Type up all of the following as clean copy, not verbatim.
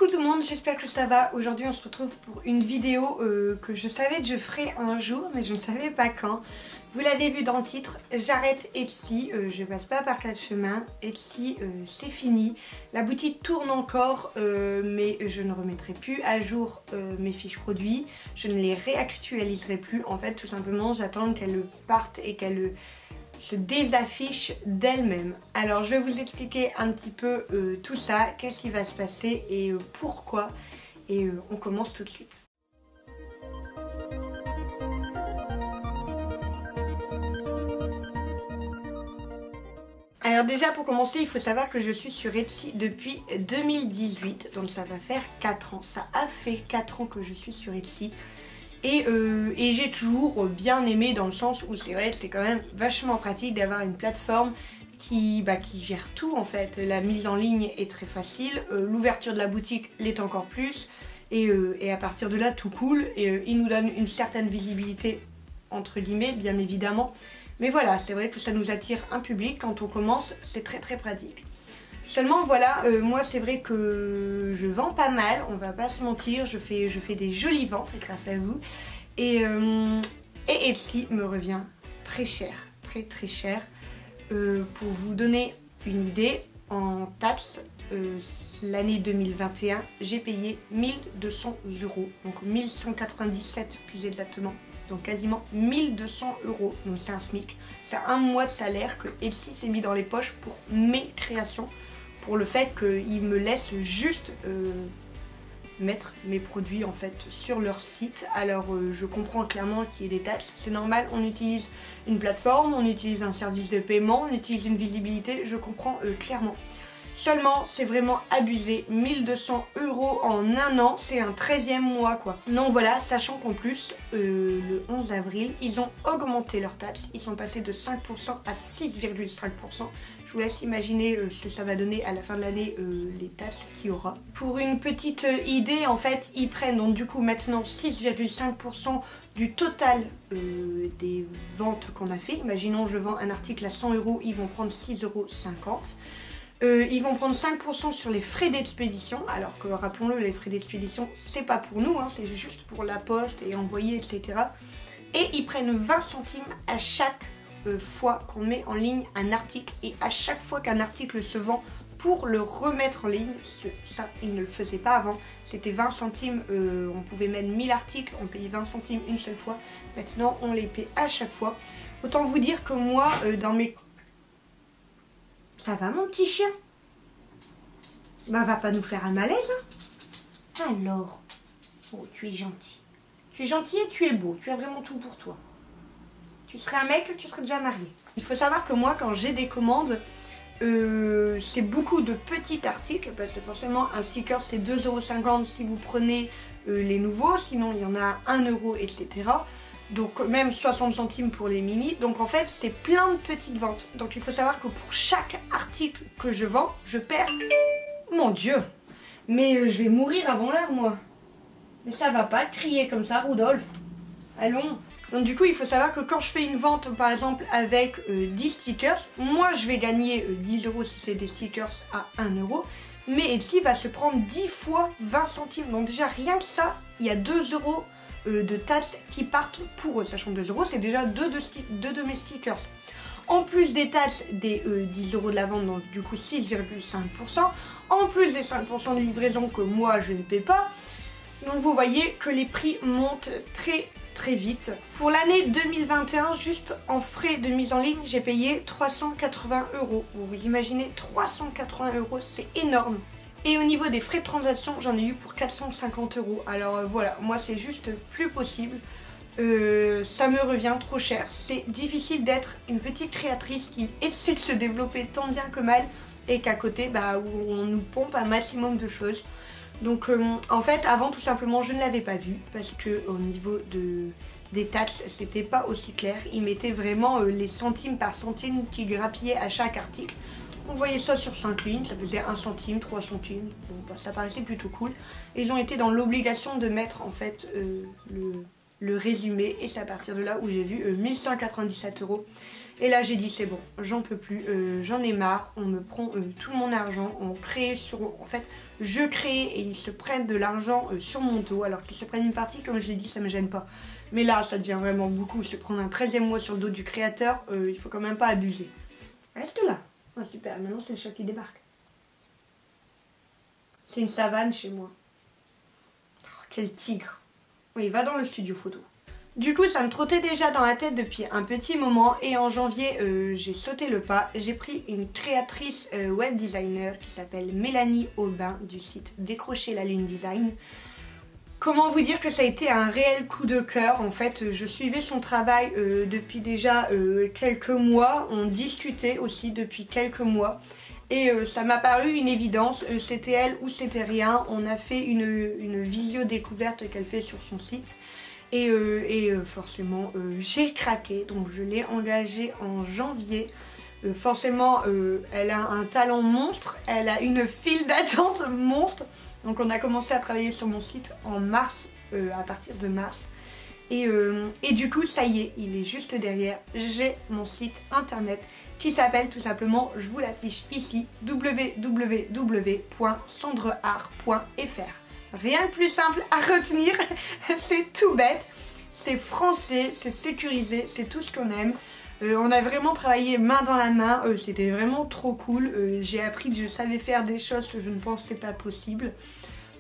Coucou tout le monde, j'espère que ça va. Aujourd'hui on se retrouve pour une vidéo que je savais que je ferais un jour mais je ne savais pas quand. Vous l'avez vu dans le titre, j'arrête Etsy, je passe pas par quatre chemins. Etsy c'est fini, la boutique tourne encore mais je ne remettrai plus à jour mes fiches produits, je ne les réactualiserai plus. En fait tout simplement j'attends qu'elles partent et qu'elles se désaffiche d'elle-même. Alors je vais vous expliquer un petit peu tout ça, qu'est-ce qui va se passer et pourquoi. Et on commence tout de suite. Alors déjà pour commencer, il faut savoir que je suis sur Etsy depuis 2018, donc ça va faire 4 ans. Ça a fait 4 ans que je suis sur Etsy. Et j'ai toujours bien aimé dans le sens où c'est vrai que c'est quand même vachement pratique d'avoir une plateforme qui gère tout en fait. La mise en ligne est très facile, l'ouverture de la boutique l'est encore plus et à partir de là tout cool et il nous donne une certaine visibilité entre guillemets bien évidemment. Mais voilà, c'est vrai que ça nous attire un public quand on commence, c'est très pratique. Seulement voilà, moi c'est vrai que je vends pas mal, on va pas se mentir, je fais des jolies ventes grâce à vous. Et Etsy me revient très cher, très cher. Pour vous donner une idée, en taxes, l'année 2021, j'ai payé 1200 €, donc 1197 plus exactement. Donc quasiment 1200 €, donc c'est un SMIC. C'est un mois de salaire que Etsy s'est mis dans les poches pour mes créations. Pour le fait qu'ils me laissent juste mettre mes produits en fait sur leur site. Alors je comprends clairement qu'il y ait des taxes, c'est normal, on utilise une plateforme, on utilise un service de paiement, on utilise une visibilité, je comprends clairement. Seulement c'est vraiment abusé, 1200 € en un an, c'est un 13e mois quoi. Donc voilà, sachant qu'en plus le 11 avril ils ont augmenté leurs taxes, ils sont passés de 5% à 6,5%. Je vous laisse imaginer ce que ça va donner à la fin de l'année, les taxes qu'il y aura. Pour une petite idée en fait, ils prennent donc du coup maintenant 6,5% du total des ventes qu'on a fait. Imaginons je vends un article à 100 €, ils vont prendre 6,50 €. Ils vont prendre 5% sur les frais d'expédition, alors que rappelons-le, les frais d'expédition c'est pas pour nous, hein, c'est juste pour la poste et envoyer etc. Et ils prennent 20 centimes à chaque fois qu'on met en ligne un article et à chaque fois qu'un article se vend pour le remettre en ligne. Ça ils ne le faisaient pas avant, c'était 20 centimes, on pouvait mettre 1000 articles, on payait 20 centimes une seule fois, maintenant on les paie à chaque fois. Autant vous dire que moi dans mes... Ça va mon petit chien? Bah va pas nous faire un malaise hein? Alors, oh tu es gentil. Tu es gentil et tu es beau, tu as vraiment tout pour toi. Tu serais un mec, tu serais déjà marié. Il faut savoir que moi quand j'ai des commandes, c'est beaucoup de petits articles, parce que forcément un sticker c'est 2,50 € si vous prenez les nouveaux, sinon il y en a 1 € etc. Donc même 60 centimes pour les mini. Donc en fait c'est plein de petites ventes. Donc il faut savoir que pour chaque article que je vends, je perds... Mon Dieu! Mais je vais mourir avant l'heure moi. Mais ça va pas crier comme ça Rudolf. Allons. Donc du coup il faut savoir que quand je fais une vente par exemple avec 10 stickers, moi je vais gagner 10 € si c'est des stickers à 1 €. Mais Etsy va se prendre 10 fois 20 centimes. Donc déjà rien que ça, il y a 2 € de taxes qui partent pour eux, sachant 2 € c'est déjà 2 de mes stickers. En plus des taxes des 10 € de la vente, donc du coup 6,5%, en plus des 5% de livraison que moi je ne paie pas. Donc vous voyez que les prix montent très vite. Pour l'année 2021, juste en frais de mise en ligne, j'ai payé 380 €. Vous imaginez 380 €, c'est énorme. Et au niveau des frais de transaction, j'en ai eu pour 450 €. Alors voilà, moi c'est juste plus possible. Ça me revient trop cher. C'est difficile d'être une petite créatrice qui essaie de se développer tant bien que mal et qu'à côté, où on nous pompe un maximum de choses. Donc en fait, avant tout simplement, je ne l'avais pas vu parce que au niveau des taxes, c'était pas aussi clair. Ils mettaient vraiment les centimes par centime qui grappillaient à chaque article. On voyait ça sur 5 lignes, ça faisait 1 centime, 3 centimes, bon, ça paraissait plutôt cool. Et ils ont été dans l'obligation de mettre en fait le résumé et c'est à partir de là où j'ai vu 1197 €. Et là j'ai dit c'est bon, j'en peux plus, j'en ai marre, on me prend tout mon argent, on crée sur... En fait je crée et ils se prennent de l'argent sur mon dos, alors qu'ils se prennent une partie, comme je l'ai dit ça me gêne pas. Mais là ça devient vraiment beaucoup, se prendre un 13e mois sur le dos du créateur, il faut quand même pas abuser. Reste là. Ah, super, maintenant c'est le chat qui débarque. C'est une savane chez moi. Oh, quel tigre. Oui, va dans le studio photo. Du coup, ça me trottait déjà dans la tête depuis un petit moment et en janvier, j'ai sauté le pas. J'ai pris une créatrice web designer qui s'appelle Mélanie Aubin du site Décrocher la Lune Design. Comment vous dire que ça a été un réel coup de cœur. En fait, je suivais son travail depuis déjà quelques mois. On discutait aussi depuis quelques mois. Et ça m'a paru une évidence. C'était elle ou c'était rien. On a fait une visio découverte qu'elle fait sur son site. Et forcément j'ai craqué, donc je l'ai engagée en janvier. Forcément elle a un talent monstre, elle a une file d'attente monstre. Donc on a commencé à travailler sur mon site en mars, à partir de mars. Et du coup ça y est, il est juste derrière, j'ai mon site internet qui s'appelle tout simplement, je vous l'affiche ici, www.cendreart.fr. Rien de plus simple à retenir, c'est tout bête, c'est français, c'est sécurisé, c'est tout ce qu'on aime. On a vraiment travaillé main dans la main, c'était vraiment trop cool. J'ai appris que je savais faire des choses que je ne pensais pas possible.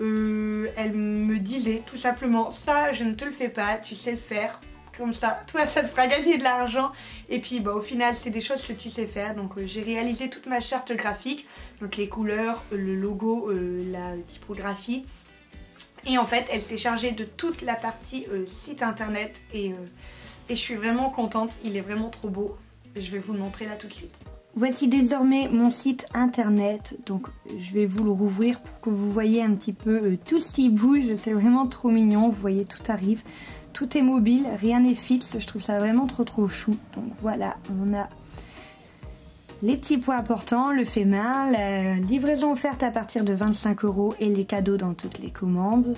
Elle me disait tout simplement, ça je ne te le fais pas, tu sais le faire. Comme ça, toi ça te fera gagner de l'argent. Et puis bah, au final c'est des choses que tu sais faire. Donc j'ai réalisé toute ma charte graphique, donc les couleurs, le logo, la typographie. Et en fait elle s'est chargée de toute la partie site internet et je suis vraiment contente, il est vraiment trop beau. Je vais vous le montrer là tout de suite. Voici désormais mon site internet, donc je vais vous le rouvrir pour que vous voyez un petit peu tout ce qui bouge. C'est vraiment trop mignon, vous voyez tout arrive, tout est mobile, rien n'est fixe, je trouve ça vraiment trop chou. Donc voilà, on a les petits points importants, le fait main, la livraison offerte à partir de 25 € et les cadeaux dans toutes les commandes.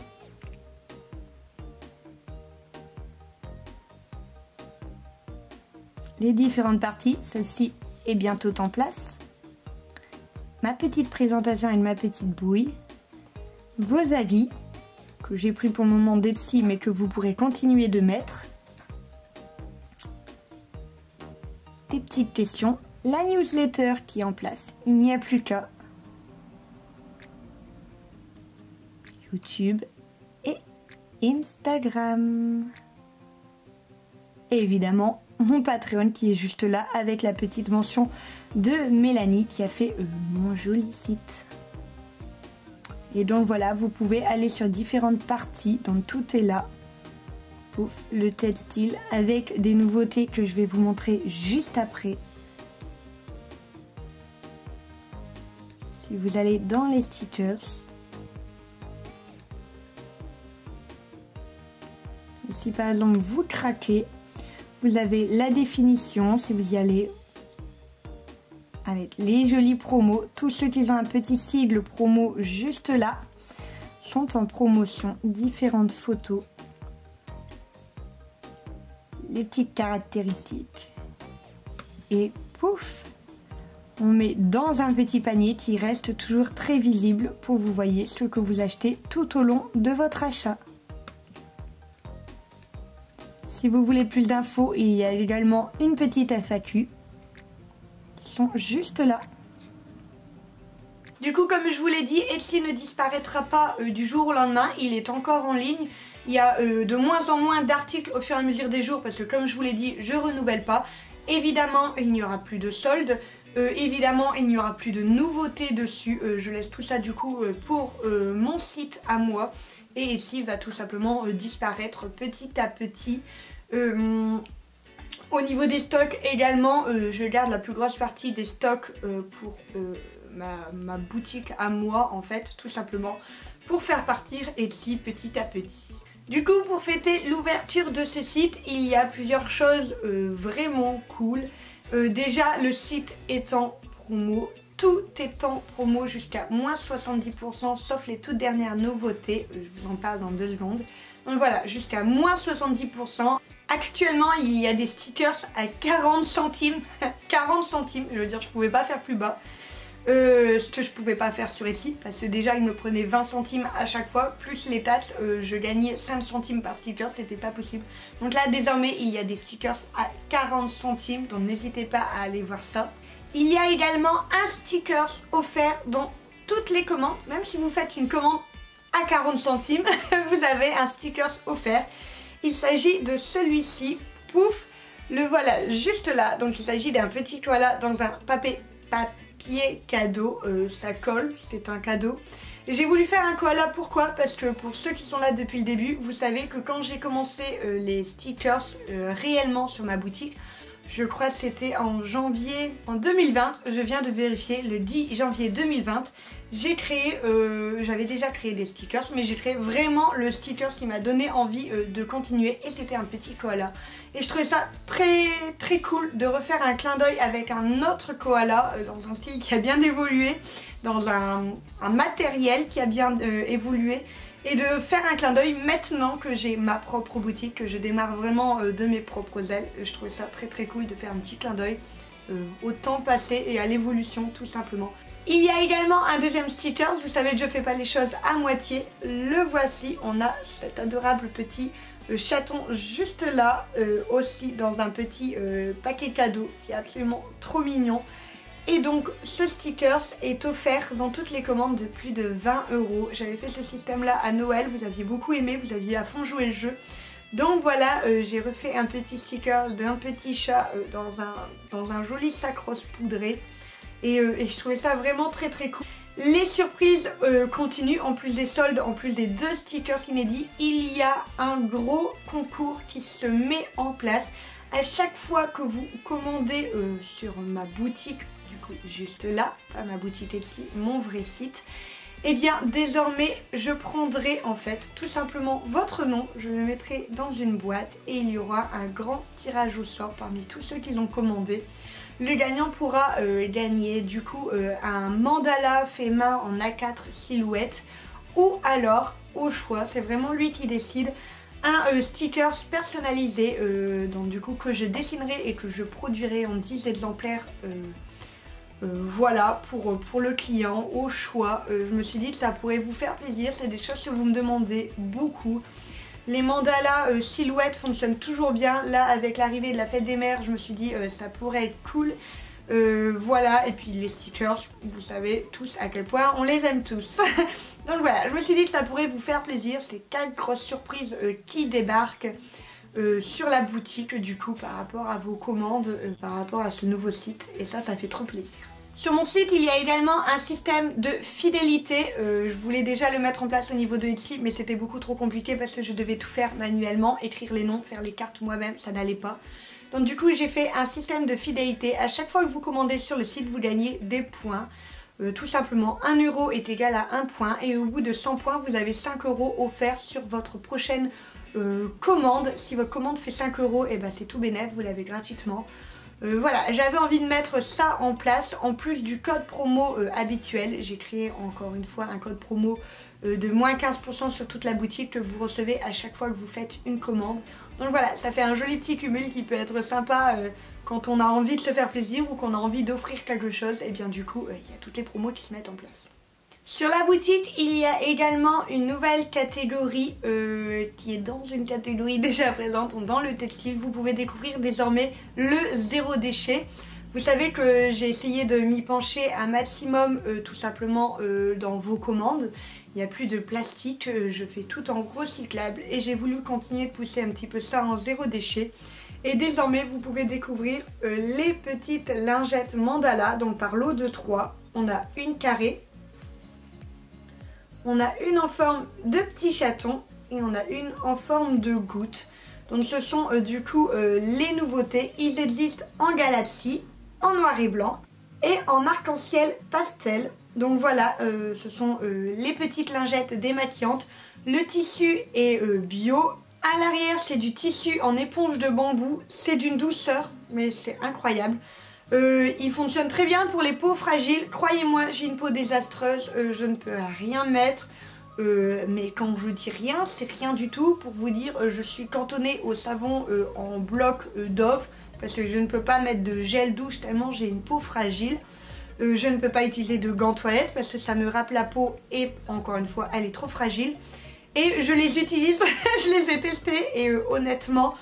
Les différentes parties, celle-ci est bientôt en place. Ma petite présentation et ma petite bouille. Vos avis, que j'ai pris pour le moment d'Etsy mais que vous pourrez continuer de mettre. Des petites questions. La newsletter qui est en place, il n'y a plus qu'à. YouTube et Instagram. Et évidemment, mon Patreon qui est juste là avec la petite mention de Mélanie qui a fait mon joli site. Et donc voilà, vous pouvez aller sur différentes parties, donc tout est là. Pouf, le textile avec des nouveautés que je vais vous montrer juste après. Si vous allez dans les stickers, ici par exemple vous craquez, vous avez la définition si vous y allez, avec les jolis promos. Tous ceux qui ont un petit sigle promo juste là sont en promotion, différentes photos, les petites caractéristiques et pouf, on met dans un petit panier qui reste toujours très visible pour que vous voyez ce que vous achetez tout au long de votre achat. Si vous voulez plus d'infos, il y a également une petite FAQ qui sont juste là. Du coup, comme je vous l'ai dit, Etsy ne disparaîtra pas du jour au lendemain, il est encore en ligne. Il y a de moins en moins d'articles au fur et à mesure des jours parce que comme je vous l'ai dit, je renouvelle pas. Évidemment, il n'y aura plus de soldes. Évidemment, il n'y aura plus de nouveautés dessus. Je laisse tout ça du coup pour mon site à moi. Et Etsy va tout simplement disparaître petit à petit. Au niveau des stocks également, je garde la plus grosse partie des stocks pour ma boutique à moi en fait, tout simplement pour faire partir Etsy petit à petit. Du coup, pour fêter l'ouverture de ce site, il y a plusieurs choses vraiment cool. Déjà, le site est en promo. Tout est en promo jusqu'à moins 70% sauf les toutes dernières nouveautés. Je vous en parle dans 2 secondes. Donc voilà, jusqu'à moins 70%. Actuellement, il y a des stickers à 40 centimes. 40 centimes, je veux dire, je pouvais pas faire plus bas. Ce que je pouvais pas faire sur Etsy, parce que déjà, il me prenait 20 centimes à chaque fois, plus les taxes, je gagnais 5 centimes par sticker, c'était pas possible. Donc là, désormais, il y a des stickers à 40 centimes, donc n'hésitez pas à aller voir ça. Il y a également un sticker offert dans toutes les commandes, même si vous faites une commande à 40 centimes, vous avez un sticker offert. Il s'agit de celui-ci, pouf, le voilà juste là. Donc il s'agit d'un petit koala dans un papier cadeau, ça colle, c'est un cadeau. J'ai voulu faire un koala, pourquoi? Parce que pour ceux qui sont là depuis le début, vous savez que quand j'ai commencé les stickers réellement sur ma boutique, je crois que c'était en janvier, en 2020, je viens de vérifier, le 10 janvier 2020, j'ai créé, j'avais déjà créé des stickers, mais j'ai créé vraiment le sticker qui m'a donné envie de continuer, et c'était un petit koala. Et je trouvais ça très cool de refaire un clin d'œil avec un autre koala, dans un style qui a bien évolué, dans un matériel qui a bien évolué, et de faire un clin d'œil maintenant que j'ai ma propre boutique, que je démarre vraiment de mes propres ailes. Je trouvais ça très cool de faire un petit clin d'œil au temps passé et à l'évolution tout simplement. Il y a également un deuxième sticker, vous savez que je fais pas les choses à moitié, le voici, on a cet adorable petit chaton juste là, aussi dans un petit paquet cadeau qui est absolument trop mignon. Et donc ce sticker est offert dans toutes les commandes de plus de 20 €. J'avais fait ce système là à Noël, vous aviez beaucoup aimé, vous aviez à fond joué le jeu. Donc voilà, j'ai refait un petit sticker d'un petit chat dans un joli sac rose poudré. Et je trouvais ça vraiment très cool. Les surprises continuent, en plus des soldes, en plus des 2 stickers inédits, il y a un gros concours qui se met en place. À chaque fois que vous commandez sur ma boutique, du coup juste là, pas ma boutique Etsy, mon vrai site, et bien désormais je prendrai en fait tout simplement votre nom, je le mettrai dans une boîte et il y aura un grand tirage au sort parmi tous ceux qui ont commandé. Le gagnant pourra gagner du coup un mandala fait main en A4 silhouette, ou alors au choix, c'est vraiment lui qui décide, un sticker personnalisé donc du coup que je dessinerai et que je produirai en 10 exemplaires voilà pour le client au choix. Je me suis dit que ça pourrait vous faire plaisir, c'est des choses que vous me demandez beaucoup. Les mandalas silhouettes fonctionnent toujours bien. Là, avec l'arrivée de la fête des mères, je me suis dit ça pourrait être cool. Voilà, et puis les stickers, vous savez tous à quel point on les aime tous. Donc voilà, je me suis dit que ça pourrait vous faire plaisir. C'est 4 grosses surprises qui débarquent sur la boutique du coup par rapport à vos commandes, par rapport à ce nouveau site. Et ça fait trop plaisir. Sur mon site, il y a également un système de fidélité. Je voulais déjà le mettre en place au niveau de Etsy, mais c'était beaucoup trop compliqué parce que je devais tout faire manuellement, écrire les noms, faire les cartes moi-même, ça n'allait pas. Donc du coup, j'ai fait un système de fidélité. À chaque fois que vous commandez sur le site, vous gagnez des points. Tout simplement, 1 € est égal à 1 point. Et au bout de 100 points, vous avez 5 € offerts sur votre prochaine commande. Si votre commande fait 5 €, et ben c'est tout bénef, vous l'avez gratuitement. Voilà, j'avais envie de mettre ça en place en plus du code promo habituel. J'ai créé encore une fois un code promo de moins 15% sur toute la boutique que vous recevez à chaque fois que vous faites une commande. Donc voilà, ça fait un joli petit cumul qui peut être sympa quand on a envie de se faire plaisir ou qu'on a envie d'offrir quelque chose. Et bien du coup, il y a toutes les promos qui se mettent en place. Sur la boutique, il y a également une nouvelle catégorie qui est dans une catégorie déjà présente, dans le textile. Vous pouvez découvrir désormais le zéro déchet. Vous savez que j'ai essayé de m'y pencher un maximum tout simplement dans vos commandes. Il n'y a plus de plastique, je fais tout en recyclable et j'ai voulu continuer de pousser un petit peu ça en zéro déchet. Et désormais, vous pouvez découvrir les petites lingettes mandala, donc par lot de 3. On a une carrée. On a une en forme de petit chaton et on a une en forme de goutte. Donc ce sont du coup les nouveautés. Ils existent en galaxie, en noir et blanc et en arc-en-ciel pastel. Donc voilà, ce sont les petites lingettes démaquillantes. Le tissu est bio. À l'arrière, c'est du tissu en éponge de bambou. C'est d'une douceur, mais c'est incroyable. Il fonctionne très bien pour les peaux fragiles. Croyez-moi, j'ai une peau désastreuse, je ne peux rien mettre. mais quand je dis rien, c'est rien du tout. Pour vous dire, je suis cantonnée au savon en bloc Dove parce que je ne peux pas mettre de gel douche tellement j'ai une peau fragile. Je ne peux pas utiliser de gants toilettes parce que ça me râpe la peau et encore une fois elle est trop fragile. Et je les utilise, je les ai testés et honnêtement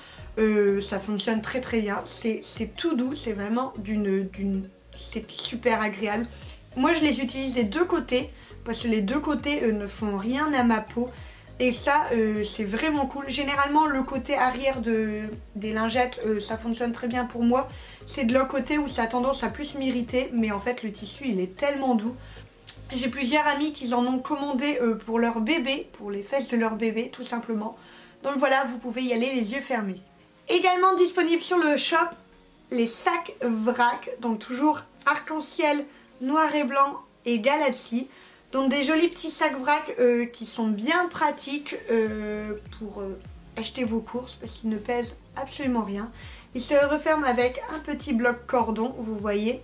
ça fonctionne très très bien. C'est tout doux, c'est vraiment c'est super agréable. Moi je les utilise des deux côtés parce que les deux côtés ne font rien à ma peau. Et ça c'est vraiment cool. Généralement le côté arrière des lingettes ça fonctionne très bien pour moi. C'est de l'autre côté où ça a tendance à plus m'irriter. Mais en fait le tissu il est tellement doux. J'ai plusieurs amis qui en ont commandé pour leur bébé, pour les fesses de leur bébé tout simplement. Donc voilà, vous pouvez y aller les yeux fermés. Également disponible sur le shop les sacs vrac. Donc toujours arc-en-ciel, noir et blanc et Galaxy. Donc des jolis petits sacs vrac qui sont bien pratiques pour acheter vos courses parce qu'ils ne pèsent absolument rien. Ils se referment avec un petit bloc cordon, vous voyez.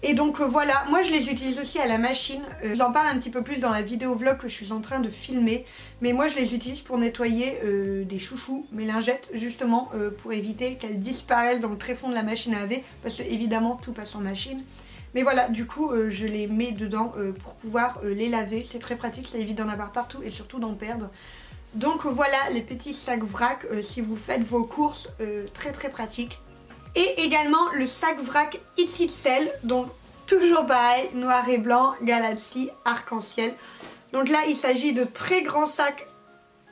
Et donc voilà, moi je les utilise aussi à la machine. Je vous en parle un petit peu plus dans la vidéo vlog que je suis en train de filmer. Mais moi je les utilise pour nettoyer des chouchous, mes lingettes justement pour éviter qu'elles disparaissent dans le tréfonds de la machine à laver. Parce que évidemment tout passe en machine. Mais voilà, du coup je les mets dedans pour pouvoir les laver. C'est très pratique, ça évite d'en avoir partout et surtout d'en perdre. Donc voilà les petits sacs vrac si vous faites vos courses, très très pratique. Et également le sac vrac XXL, donc toujours pareil, noir et blanc, Galaxy, arc-en-ciel. Donc là il s'agit de très grands sacs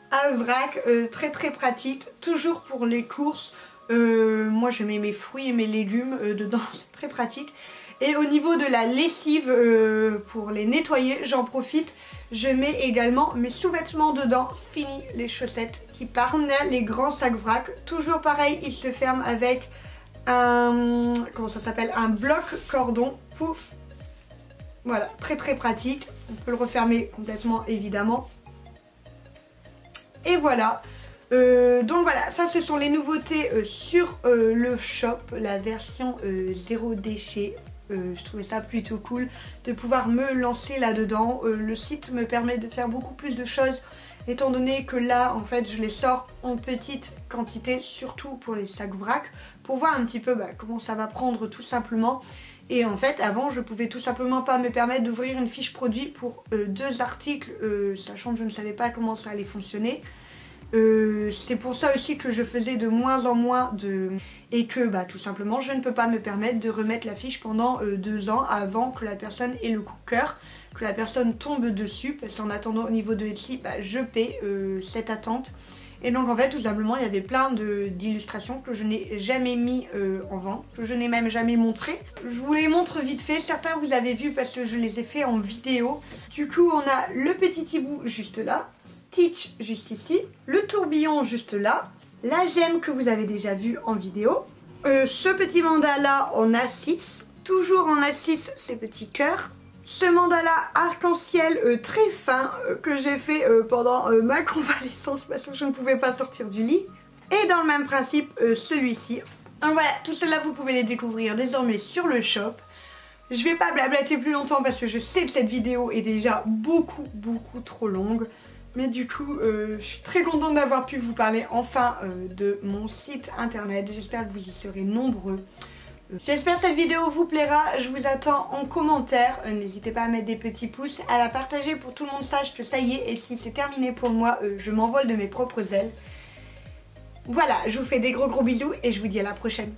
à vrac, très très pratiques, toujours pour les courses. Moi je mets mes fruits et mes légumes dedans, c'est très pratique. Et au niveau de la lessive, pour les nettoyer, j'en profite. Je mets également mes sous-vêtements dedans. Fini les chaussettes qui partent. On a les grands sacs vrac. Toujours pareil, ils se ferment avec un... comment ça s'appelle? Un bloc cordon. Pouf. Voilà, très très pratique. On peut le refermer complètement évidemment. Et voilà. Donc voilà, ça ce sont les nouveautés sur le shop. La version zéro déchet. Je trouvais ça plutôt cool de pouvoir me lancer là-dedans. Le site me permet de faire beaucoup plus de choses étant donné que là en fait je les sors en petite quantité, surtout pour les sacs vrac, pour voir un petit peu comment ça va prendre tout simplement. Et en fait avant je pouvais tout simplement pas me permettre d'ouvrir une fiche produit pour deux articles, sachant que je ne savais pas comment ça allait fonctionner. C'est pour ça aussi que je faisais de moins en moins et que tout simplement je ne peux pas me permettre de remettre la fiche pendant 2 ans avant que la personne ait le coup de cœur, que la personne tombe dessus, parce qu'en attendant au niveau de Etsy je paie cette attente. Et donc en fait tout simplement il y avait plein d'illustrations que je n'ai jamais mis en vente, que je n'ai même jamais montré. Je vous les montre vite fait, certains vous avez vu parce que je les ai fait en vidéo. Du coup on a le petit hibou juste là, Stitch juste ici, le tourbillon juste là, la gemme que vous avez déjà vue en vidéo, ce petit mandala en A6, toujours en A6 ces petits cœurs, ce mandala arc-en-ciel très fin que j'ai fait pendant ma convalescence parce que je ne pouvais pas sortir du lit, et dans le même principe celui-ci. Donc voilà, tout cela vous pouvez les découvrir désormais sur le shop. Je vais pas blablater plus longtemps parce que je sais que cette vidéo est déjà beaucoup trop longue. Mais du coup, je suis très contente d'avoir pu vous parler enfin de mon site internet. J'espère que vous y serez nombreux. J'espère que cette vidéo vous plaira. Je vous attends en commentaire. N'hésitez pas à mettre des petits pouces, à la partager pour que tout le monde sache que ça y est. Et si c'est terminé pour moi, je m'envole de mes propres ailes. Voilà, je vous fais des gros bisous et je vous dis à la prochaine.